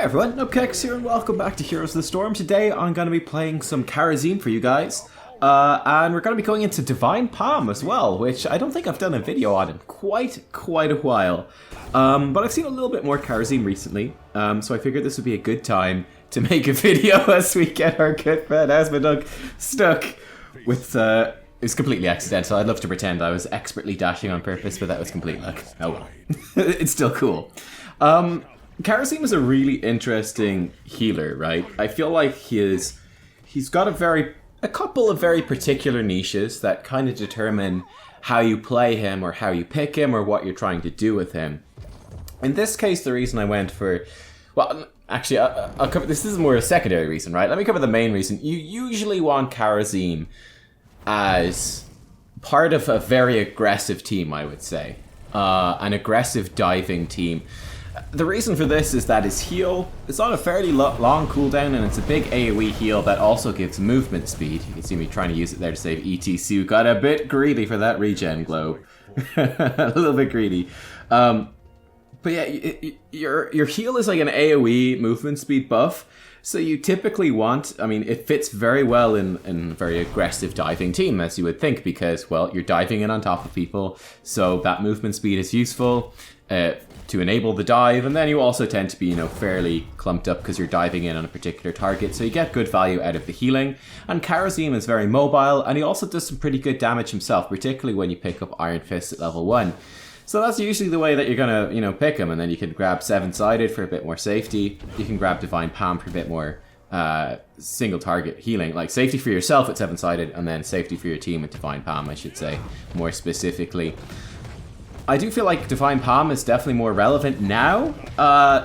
everyone, Nubkeks here and welcome back to Heroes of the Storm. Today I'm going to be playing some Kharazim for you guys. And we're going to be going into Divine Palm as well, which I don't think I've done a video on in quite a while. But I've seen a little bit more Kharazim recently, so I figured this would be a good time to make a video as we get our good friend Asmodunk stuck with... It's completely accidental. I'd love to pretend I was expertly dashing on purpose, but that was complete luck. Oh well. It's still cool. Kharazim is a really interesting healer, right? I feel like he's got a couple of very particular niches that kind of determine how you play him or how you pick him or what you're trying to do with him. In this case, the reason I went for... Well, actually, I'll cover... This is more a secondary reason, right? Let me cover the main reason. You usually want Kharazim as part of a very aggressive team, I would say. An aggressive diving team. The reason for this is that his heal is on a fairly long cooldown and it's a big AoE heal that also gives movement speed. You can see me trying to use it there to save ETC. Got a bit greedy for that regen globe. A little bit greedy. But yeah, your heal is like an AoE movement speed buff. So you typically want, I mean, it fits very well in a very aggressive diving team, as you would think, because, well, you're diving in on top of people, so that movement speed is useful to enable the dive, and then you also tend to be, you know, fairly clumped up because you're diving in on a particular target, so you get good value out of the healing. And Kharazim is very mobile, and he also does some pretty good damage himself, particularly when you pick up Iron Fist at level 1. So that's usually the way that you're gonna, you know, pick him, and then you can grab Seven-Sided for a bit more safety. You can grab Divine Palm for a bit more single target healing, like safety for yourself at Seven-Sided, and then safety for your team with Divine Palm, I should say, more specifically. I do feel like Divine Palm is definitely more relevant now,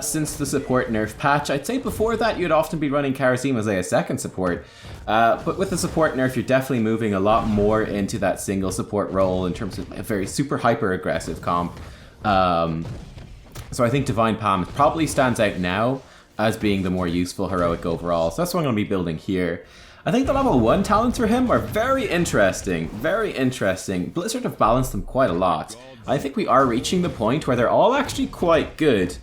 since the support nerf patch. I'd say before that you'd often be running Kharazim as a second support, but with the support nerf you're definitely moving a lot more into that single support role in terms of a very super hyper aggressive comp. So I think Divine Palm probably stands out now as being the more useful heroic overall, so that's what I'm going to be building here. I think the level 1 talents for him are very interesting, very interesting. Blizzard have balanced them quite a lot. I think we are reaching the point where they're all actually quite good.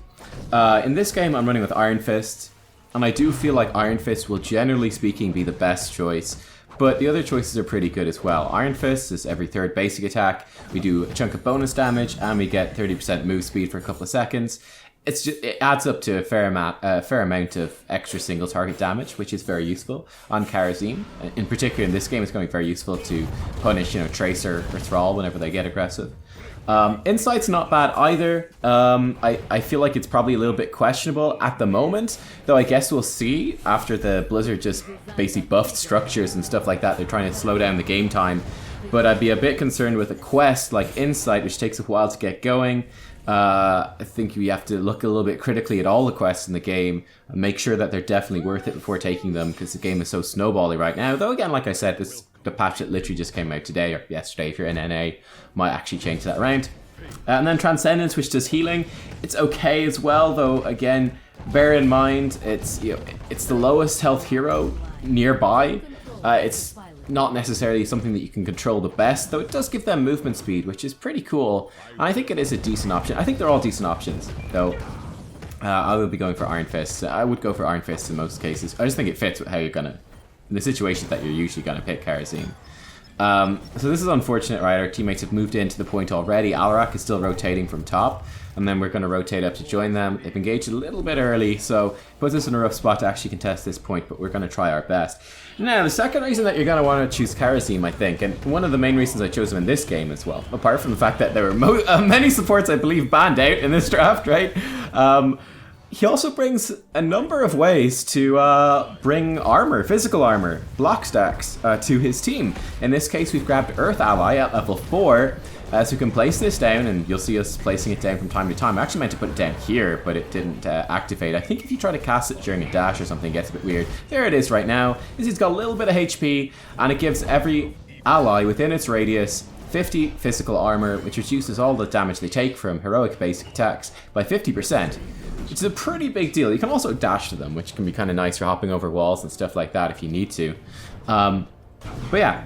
In this game I'm running with Iron Fist, and I do feel like Iron Fist will generally speaking be the best choice, but the other choices are pretty good as well. Iron Fist is every third basic attack, we do a chunk of bonus damage, and we get 30% move speed for a couple of seconds. It adds up to a fair amount of extra single target damage, which is very useful on Kharazim. In particular, in this game, it's going to be very useful to punish, you know, Tracer or Thrall whenever they get aggressive. Insight's not bad either. I feel like it's probably a little bit questionable at the moment, though I guess we'll see after the Blizzard just basically buffed structures and stuff like that. They're trying to slow down the game time. But I'd be a bit concerned with a quest like Insight, which takes a while to get going. I think we have to look a little bit critically at all the quests in the game and make sure that they're definitely worth it before taking them, because the game is so snowbally right now. Though again, like I said, the patch that literally just came out today or yesterday if you're in NA might actually change that around. And then Transcendence, which does healing. It's okay as well, though again, bear in mind it's the lowest health hero nearby. It's not necessarily something that you can control the best, though it does give them movement speed, which is pretty cool. And I think it is a decent option. I think they're all decent options, though. I would be going for Iron Fist. I would go for Iron Fist in most cases. I just think it fits with how you're gonna, in the situations that you're usually gonna pick Kharazim. So this is unfortunate, right? Our teammates have moved into the point already. Alarak is still rotating from top, and then we're going to rotate up to join them. They've engaged a little bit early, so it puts us in a rough spot to actually contest this point, but we're going to try our best. Now, the second reason that you're going to want to choose Kharazim, I think, and one of the main reasons I chose him in this game as well, apart from the fact that there were many supports, I believe, banned out in this draft, right? He also brings a number of ways to bring armor, physical armor, block stacks to his team. In this case, we've grabbed Earth Ally at level 4, so we can place this down, and you'll see us placing it down from time to time. I actually meant to put it down here, but it didn't activate. I think if you try to cast it during a dash or something, it gets a bit weird. There it is right now. He's got a little bit of HP, and it gives every ally within its radius 50 physical armor, which reduces all the damage they take from heroic basic attacks by 50%. Which is a pretty big deal. You can also dash to them, which can be kind of nice for hopping over walls and stuff like that if you need to. But yeah,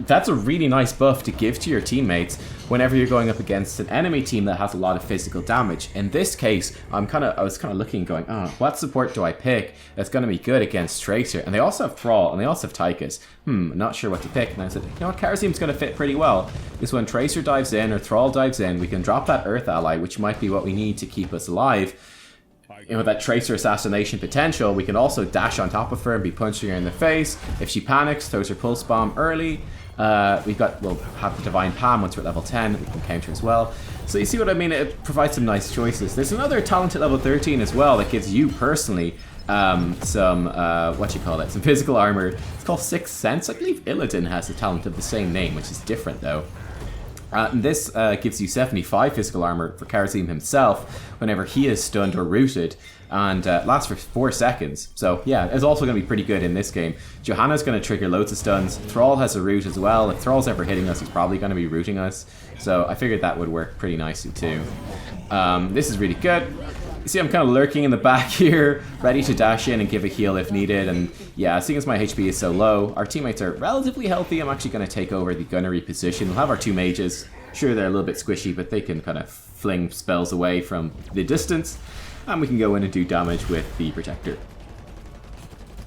that's a really nice buff to give to your teammates. whenever you're going up against an enemy team that has a lot of physical damage. In this case, I was kind of looking going, oh, what support do I pick that's going to be good against Tracer? And they also have Thrall, and they also have Tychus. Not sure what to pick. And I said, you know what, Kharazim's going to fit pretty well. Because when Tracer dives in or Thrall dives in, we can drop that Earth ally, which might be what we need to keep us alive. You know, that Tracer assassination potential, we can also dash on top of her and be punching her in the face. If she panics, throws her pulse bomb early. We'll have the Divine Palm once we're at level 10, we can counter as well. So you see what I mean? It provides some nice choices. There's another talent at level 13 as well that gives you personally some physical armor. It's called Sixth Sense. I believe Illidan has a talent of the same name, which is different though. And this gives you 75 physical armor for Kharazim himself whenever he is stunned or rooted, and lasts for 4 seconds. So yeah, it's also going to be pretty good in this game. Johanna's going to trigger loads of stuns. Thrall has a root as well. If Thrall's ever hitting us, he's probably going to be rooting us. So I figured that would work pretty nicely too. This is really good. You see, I'm kind of lurking in the back here, ready to dash in and give a heal if needed. And yeah, seeing as my HP is so low, our teammates are relatively healthy. I'm actually going to take over the gunnery position. We'll have our 2 mages. Sure, they're a little bit squishy, but they can kind of fling spells away from the distance. And we can go in and do damage with the Protector.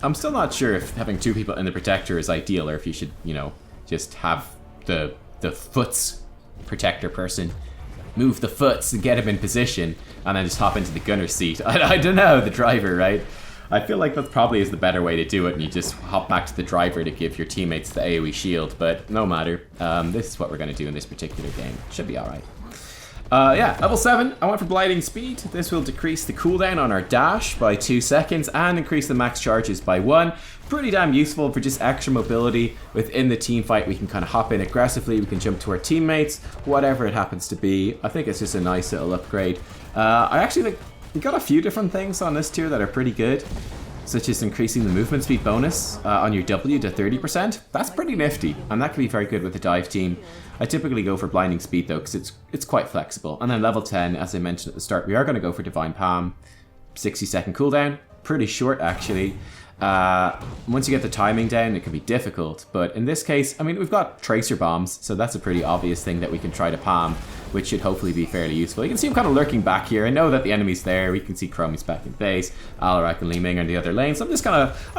I'm still not sure if having 2 people in the Protector is ideal, or if you should, you know, just have the foots Protector person move the foots and get him in position, and then just hop into the gunner seat. I don't know, the driver, right? I feel like that probably is the better way to do it, and you just hop back to the driver to give your teammates the AoE shield, but no matter. This is what we're going to do in this particular game. Should be alright. Yeah, level 7, I went for Blinding Speed. This will decrease the cooldown on our dash by 2 seconds and increase the max charges by 1. Pretty damn useful for just extra mobility within the team fight. We can kind of hop in aggressively, we can jump to our teammates, whatever it happens to be. I think it's just a nice little upgrade. I actually think we got a few different things on this tier that are pretty good, such as increasing the movement speed bonus on your W to 30%. That's pretty nifty, and that can be very good with the dive team. I typically go for Blinding Speed though, because it's quite flexible. And then level 10, as I mentioned at the start, we are going to go for Divine Palm. 60-second cooldown, pretty short actually. Once you get the timing down, it can be difficult, but in this case, I mean, we've got Tracer Bombs, so that's a pretty obvious thing that we can try to palm, which should hopefully be fairly useful. You can see him kind of lurking back here. I know that the enemy's there. We can see Chromie's back in base, Alarak and Li Ming are in the other lane, so I'm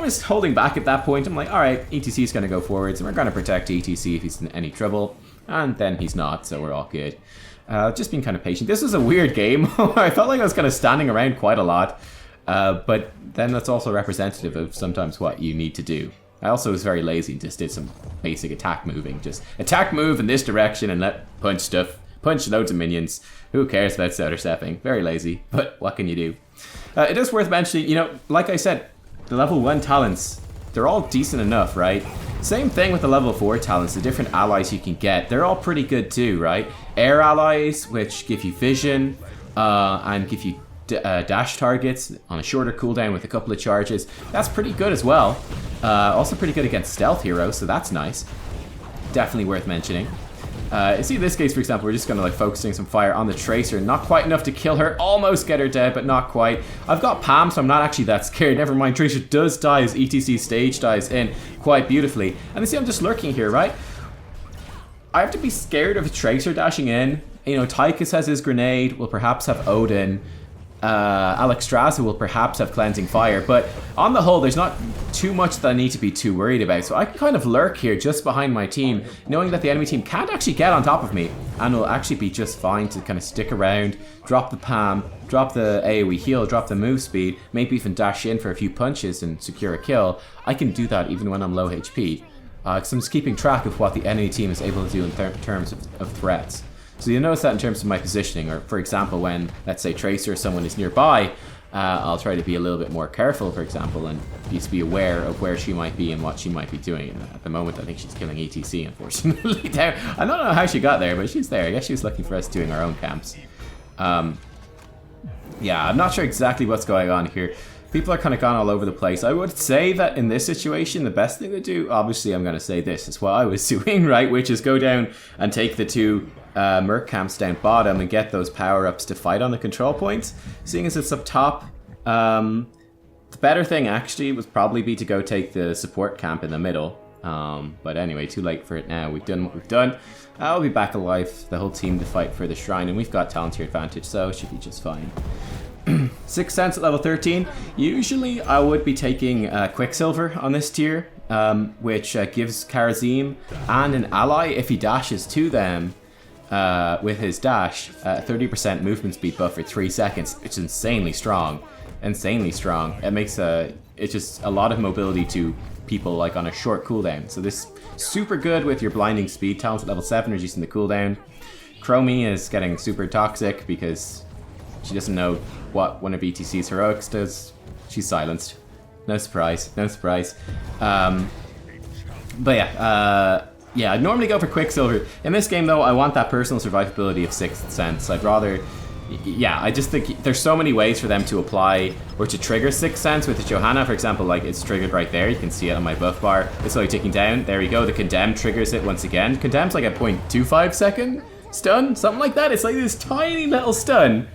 just holding back at that point. I'm like, alright, ETC's going to go forwards, and we're going to protect ETC if he's in any trouble, and then he's not, so we're all good. Just being kind of patient. This was a weird game. I felt like I was kind of standing around quite a lot. But then that's also representative of sometimes what you need to do. I also was very lazy and just did some basic attack moving. Just attack move in this direction and punch loads of minions. Who cares about Soda Stepping? Very lazy, but what can you do? It is worth mentioning, you know, like I said, the level 1 talents, they're all decent enough, right? Same thing with the level 4 talents, the different allies you can get. They're all pretty good too, right? Air allies, which give you vision and give you dash targets on a shorter cooldown with a couple of charges. That's pretty good as well. Also pretty good against stealth heroes, so that's nice. Definitely worth mentioning. You see in this case, for example, we're just going to like focusing some fire on the Tracer. Not quite enough to kill her. Almost get her dead, but not quite. I've got Palm, so I'm not actually that scared. Never mind, Tracer does die as ETC stage dives in quite beautifully. And you see I'm just lurking here, right? I have to be scared of a Tracer dashing in. You know, Tychus has his grenade. We'll perhaps have Odin. Alexstrasza will perhaps have Cleansing Fire, but on the whole, there's not too much that I need to be too worried about. So I can kind of lurk here just behind my team, knowing that the enemy team can't actually get on top of me, and will actually be just fine to kind of stick around, drop the Palm, drop the AoE heal, drop the move speed, maybe even dash in for a few punches and secure a kill. I can do that even when I'm low HP, because I'm just keeping track of what the enemy team is able to do in terms of threats. So you'll notice that in terms of my positioning, or for example, when, let's say, Tracer or someone is nearby, I'll try to be a little bit more careful, for example, and just be aware of where she might be and what she might be doing. And at the moment, I think she's killing ETC, unfortunately. I don't know how she got there, but she's there. I guess she was looking for us doing our own camps. Yeah, I'm not sure exactly what's going on here. People are kind of gone all over the place. I would say that in this situation, the best thing to do, obviously I'm going to say this is what I was doing, right? Which is go down and take the 2 Merc camps down bottom and get those power-ups to fight on the control points. Seeing as it's up top, the better thing actually would probably be to go take the support camp in the middle. But anyway, too late for it now. We've done what we've done. I'll be back alive, the whole team to fight for the shrine, and we've got talent tier advantage, so it should be just fine. 6th Sense at level 13. Usually I would be taking Quicksilver on this tier, which gives Kharazim and an ally, if he dashes to them with his dash, 30% movement speed buff for 3 seconds. It's insanely strong. Insanely strong. It makes it's just a lot of mobility to people like on a short cooldown. So this super good with your blinding speed. Talent at level 7, reducing the cooldown. Chromie is getting super toxic because she doesn't know what one of ETC's heroics does. She's silenced. No surprise. No surprise. But yeah, I'd normally go for Quicksilver. In this game, though, I want that personal survivability of 6th Sense. I'd rather... Yeah, I just think there's so many ways for them to apply or to trigger 6th Sense. With the Johanna, for example, like it's triggered right there. You can see it on my buff bar. It's slowly ticking down. There we go. The Condemn triggers it once again. Condemn's like a 0.25 second stun, something like that. It's like this tiny little stun.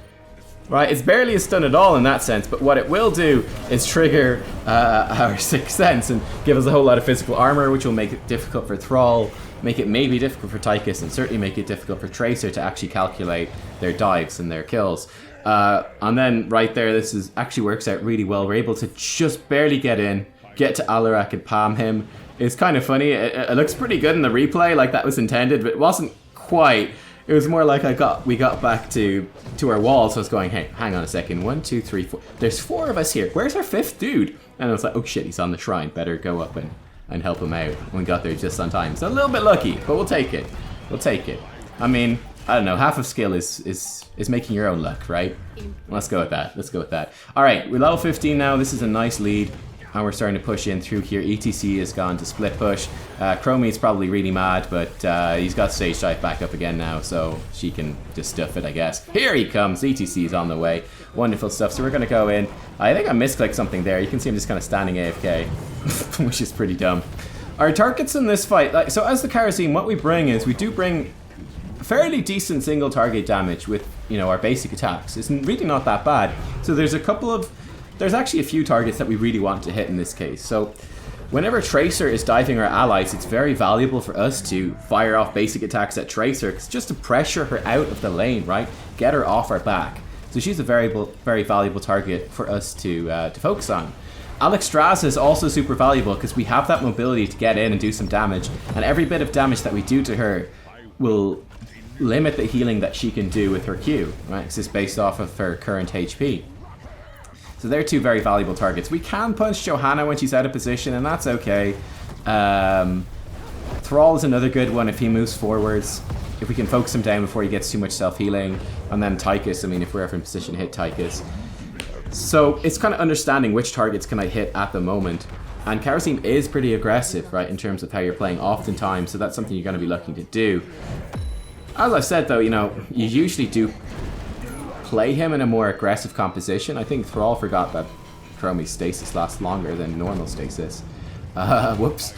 Right, it's barely a stun at all in that sense, but what it will do is trigger our 6th Sense and give us a whole lot of physical armor, which will make it difficult for Thrall, make it maybe difficult for Tychus, and certainly make it difficult for Tracer to actually calculate their dives and their kills. And then right there, this is actually works out really well. We're able to just barely get in, get to Alarak and palm him. It's kind of funny. It looks pretty good in the replay, like that was intended, but it wasn't quite. It was more like we got back to our wall, so I was going, hey, hang on a second. 1, 2, 3, 4. There's 4 of us here. Where's our 5th dude? And I was like, oh shit, he's on the shrine. Better go up and help him out. We got there just on time. So a little bit lucky, but we'll take it. We'll take it. I mean, I don't know. Half of skill is making your own luck, right? Let's go with that. Let's go with that. All right, we're level 15 now. This is a nice lead. And we're starting to push in through here. ETC has gone to split push. Chromie's probably really mad, but he's got stage dive back up again now, so she can just stuff it, I guess. Here he comes. ETC is on the way. Wonderful stuff. So we're going to go in. I think I misclicked something there. You can see him just kind of standing AFK, which is pretty dumb. Our targets in this fight, so as the Kharazim, what we bring is we do bring fairly decent single target damage with, you know, our basic attacks. It's really not that bad. So there's actually a few targets that we really want to hit in this case. So whenever Tracer is diving our allies, it's very valuable for us to fire off basic attacks at Tracer, just to pressure her out of the lane, right? Get her off our back. So she's a very valuable target for us to focus on. Alexstrasza is also super valuable because we have that mobility to get in and do some damage, and every bit of damage that we do to her will limit the healing that she can do with her Q, right? This is based off of her current HP. So they're 2 very valuable targets. We can punch Johanna when she's out of position, and that's okay. Thrall is another good one if he moves forwards. If we can focus him down before he gets too much self-healing. And then Tychus, I mean, if we're ever in position to hit Tychus. So it's kind of understanding which targets can I hit at the moment. And Kharazim is pretty aggressive, right, in terms of how you're playing oftentimes, so that's something you're going to be looking to do. As I've said, though, you know, you usually do play him in a more aggressive composition. I think Thrall forgot that Chromie's stasis lasts longer than normal stasis. Whoops.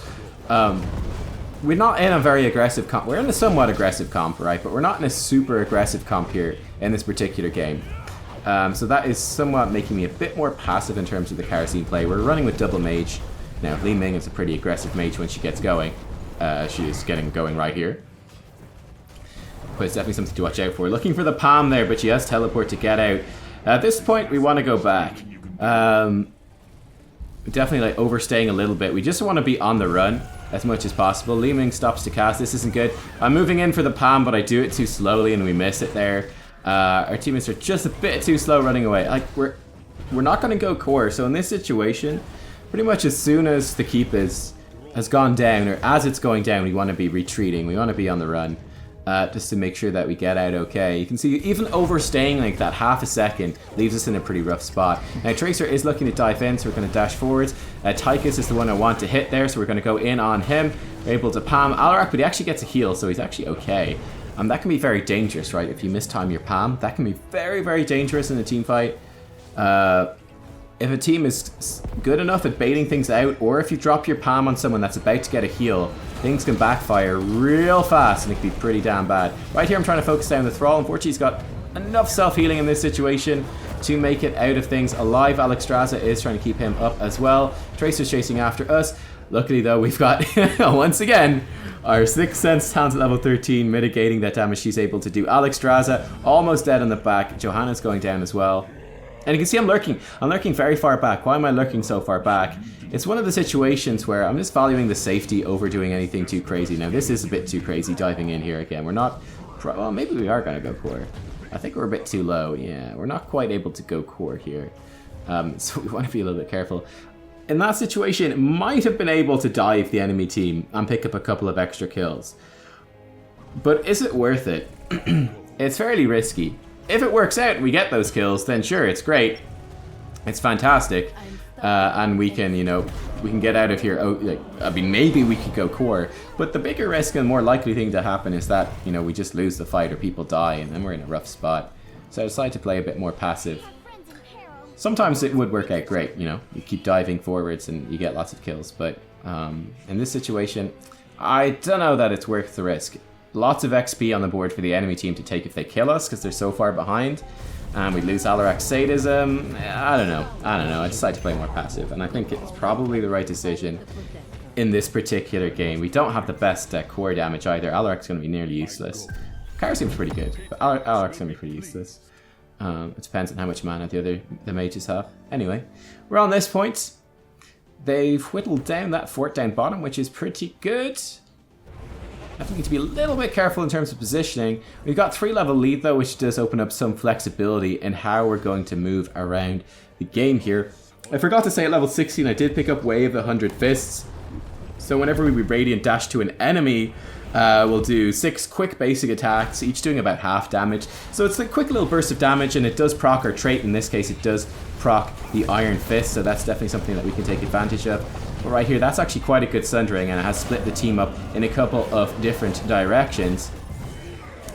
We're not in a very aggressive comp. We're in a somewhat aggressive comp, right? But we're not in a super aggressive comp here in this particular game. So that is somewhat making me a bit more passive in terms of the Kharazim play. We're running with double mage. Now, Li Ming is a pretty aggressive mage when she gets going. She is getting going right here. But it's definitely something to watch out for. Looking for the palm there, but she has teleport to get out. At this point, we want to go back. Definitely like overstaying a little bit. We just want to be on the run as much as possible. Li Ming stops to cast. This isn't good. I'm moving in for the palm, but I do it too slowly and we miss it there. Our teammates are just a bit too slow running away. Like we're not going to go core. So in this situation, pretty much as soon as the keep has gone down, or as it's going down, we want to be retreating. We want to be on the run. Just to make sure that we get out okay. You can see even overstaying like that half a second leaves us in a pretty rough spot. Now Tracer is looking to dive in, so we're going to dash forwards. Tychus is the one I want to hit there, so we're going to go in on him. We're able to palm Alarak, but he actually gets a heal, so he's actually okay. That can be very dangerous, right? If you mistime your palm, that can be very, very dangerous in a team fight. If a team is good enough at baiting things out, or if you drop your palm on someone that's about to get a heal, things can backfire real fast and it can be pretty damn bad. Right here I'm trying to focus down the Thrall. Unfortunately he's got enough self-healing in this situation to make it out of things alive. Alexstrasza is trying to keep him up as well. Tracer's chasing after us. Luckily though, we've got, once again, our Sixth Sense talent at level 13, mitigating that damage she's able to do. Alexstrasza almost dead on the back. Johanna's going down as well. And you can see I'm lurking. I'm lurking very far back. Why am I lurking so far back? It's one of the situations where I'm just valuing the safety over doing anything too crazy. Now this is a bit too crazy diving in here again. We're not... Well, maybe we are going to go core. I think we're a bit too low. Yeah, we're not quite able to go core here. So we want to be a little bit careful. In that situation, might have been able to dive the enemy team and pick up a couple of extra kills. But is it worth it? It's fairly risky. If it works out and we get those kills, then sure, it's great. It's fantastic. And we can, you know, we can get out of here. Oh, like, I mean, maybe we could go core. But the bigger risk and more likely thing to happen is that, you know, we just lose the fight or people die and then we're in a rough spot. So I decided to play a bit more passive. Sometimes it would work out great, you know. You keep diving forwards and you get lots of kills. But in this situation, I don't know that it's worth the risk. Lots of XP on the board for the enemy team to take if they kill us because they're so far behind. And we lose Alarak's sadism. I don't know. I decided to play more passive. And I think it's probably the right decision in this particular game. We don't have the best core damage either. Alarak's going to be nearly useless. Kharazim's pretty good, but Alarak's going to be pretty useless. It depends on how much mana the mages have. Anyway, we're on this point. They've whittled down that fort down bottom, which is pretty good. I think we need to be a little bit careful in terms of positioning. We've got 3-level lead though, which does open up some flexibility in how we're going to move around the game here. I forgot to say at level 16 I did pick up Way of the 100 Fists. So whenever we Radiant Dash to an enemy, we'll do 6 quick basic attacks, each doing about half damage. So it's a quick little burst of damage, and it does proc our trait. In this case, it does proc the Iron Fist, so that's definitely something that we can take advantage of. But right here, that's actually quite a good sundering, and it has split the team up in a couple of different directions.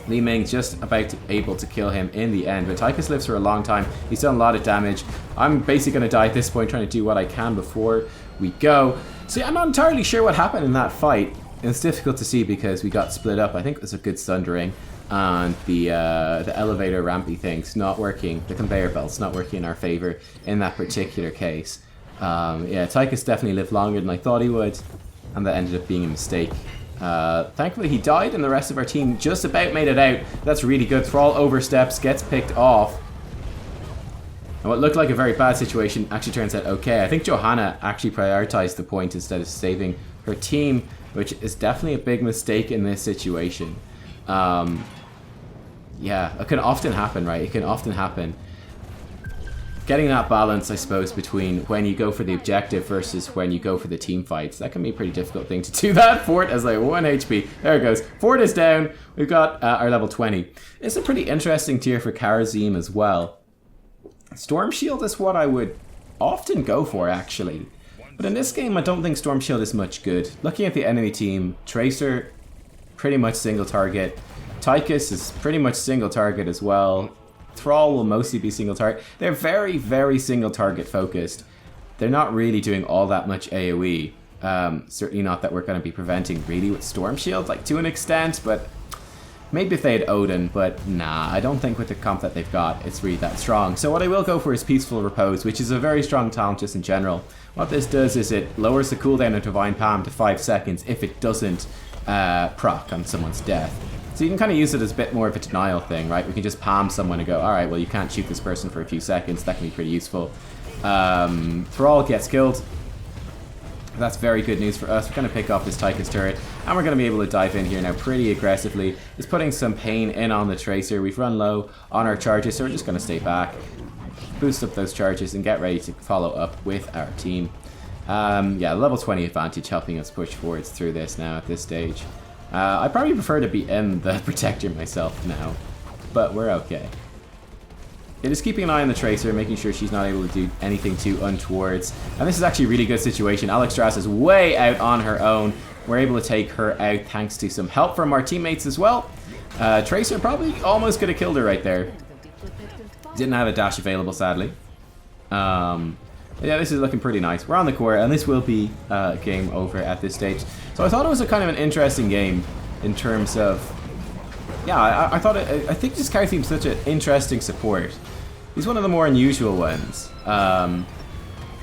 Li Ming's just about able to kill him in the end, but Tychus lives for a long time. He's done a lot of damage. I'm basically going to die at this point, trying to do what I can before we go. See, I'm not entirely sure what happened in that fight. It's difficult to see because we got split up. I think it was a good sundering, and the elevator rampy thing's not working. The conveyor belt's not working in our favor in that particular case. Yeah, Tychus definitely lived longer than I thought he would, and that ended up being a mistake. Thankfully he died and the rest of our team just about made it out. That's really good. Thrall oversteps, gets picked off. And what looked like a very bad situation actually turns out okay. I think Johanna actually prioritized the point instead of saving her team, which is definitely a big mistake in this situation. Yeah, it can often happen, right? It can often happen. Getting that balance, I suppose, between when you go for the objective versus when you go for the team fights, that can be a pretty difficult thing to do. That fort has like 1 HP. There it goes. Fort is down. We've got our level 20. It's a pretty interesting tier for Kharazim as well. Storm Shield is what I would often go for, actually. But in this game, I don't think Storm Shield is much good. Looking at the enemy team, Tracer, pretty much single target. Tychus is pretty much single target as well. Thrall will mostly be single target. They're very, very single target focused. They're not really doing all that much AoE. Certainly not that we're going to be preventing really with Storm Shield, like to an extent, but maybe if they had Odin, but nah, I don't think with the comp that they've got, it's really that strong. So what I will go for is Peaceful Repose, which is a very strong talent just in general. What this does is it lowers the cooldown of Divine Palm to 5 seconds if it doesn't proc on someone's death. So you can kind of use it as a bit more of a denial thing, right? We can just palm someone and go, alright, well you can't shoot this person for a few seconds. That can be pretty useful. Thrall gets killed. That's very good news for us. We're going to pick off this Tychus turret, and we're going to be able to dive in here now pretty aggressively. It's putting some pain in on the Tracer. We've run low on our charges, so we're just going to stay back, boost up those charges, and get ready to follow up with our team. Yeah, level 20 advantage helping us push forwards through this now at this stage. I probably prefer to be in the Protector myself now, but we're okay. It is keeping an eye on the Tracer, making sure she's not able to do anything too untowards. And this is actually a really good situation. Alexstrasza is way out on her own. We're able to take her out thanks to some help from our teammates as well. Tracer probably almost could have killed her right there. Didn't have a dash available, sadly. Yeah, this is looking pretty nice. We're on the core, and this will be game over at this stage. So I thought it was a kind of an interesting game in terms of... Yeah, I think this Kharazim is such an interesting support. He's one of the more unusual ones. And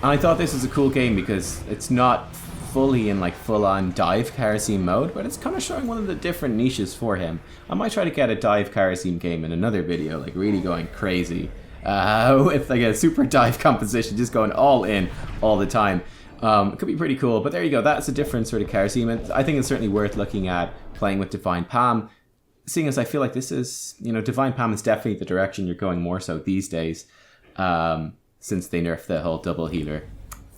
I thought this was a cool game because it's not fully in like full-on dive Kharazim mode, but it's kind of showing one of the different niches for him. I might try to get a dive Kharazim game in another video, like really going crazy with like a super dive composition, just going all in all the time. It could be pretty cool, but there you go. That's a different sort of Kharazim, and I think it's certainly worth looking at playing with Divine Palm, seeing as I feel like this is, you know, Divine Palm is definitely the direction you're going more so these days, since they nerfed the whole double healer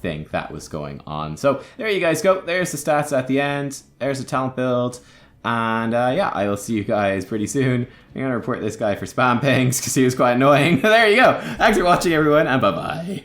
thing that was going on. So there you guys go. There's the stats at the end. There's the talent build. And yeah, I will see you guys pretty soon. I'm going to report this guy for spam pings because he was quite annoying. There you go. Thanks for watching, everyone, and bye-bye.